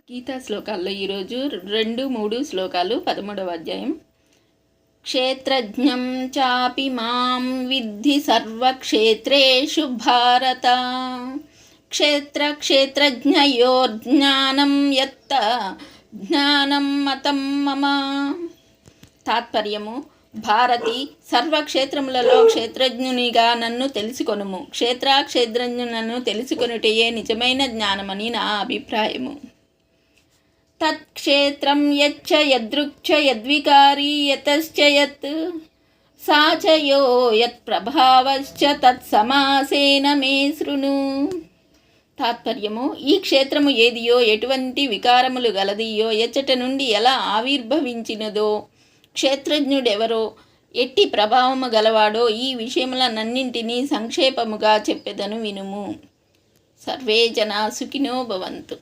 గీతా శ్లోకాల్లో ఈరోజు 2-3 శ్లోకాలు 13వ అధ్యాయం. క్షేత్రజ్ఞం చాపి మాం విద్ధి సర్వక్షేత్రేషు భారత క్షేత్రజ్ఞయోర్జ్ఞానం యత్త జ్ఞానం మతం మమ. తాత్పర్యము: భారతి, సర్వక్షేత్రములలో క్షేత్రజ్ఞునిగా నన్ను తెలుసుకొనుము. క్షేత్రజ్ఞులను తెలుసుకొనుటయే నిజమైన జ్ఞానమని నా అభిప్రాయము. తత్క్షేత్రం యచ్చ యదృచ్ఛ యద్వికారీ యతశ్చ యత్ సాచయో యత్ ప్రభావశ్చ తత్సమాసేన మే శృణు. తాత్పర్యము: ఈ క్షేత్రము ఏదియో, ఎటువంటి వికారములు గలదియో, ఎచ్చట నుండి ఎలా ఆవిర్భవించినదో, క్షేత్రజ్ఞుడెవరో, ఎట్టి ప్రభావము గలవాడో, ఈ విషయములనన్నింటినీ సంక్షేపముగా చెప్పెదను వినుము. సర్వే జనా సుఖినో భవంతు.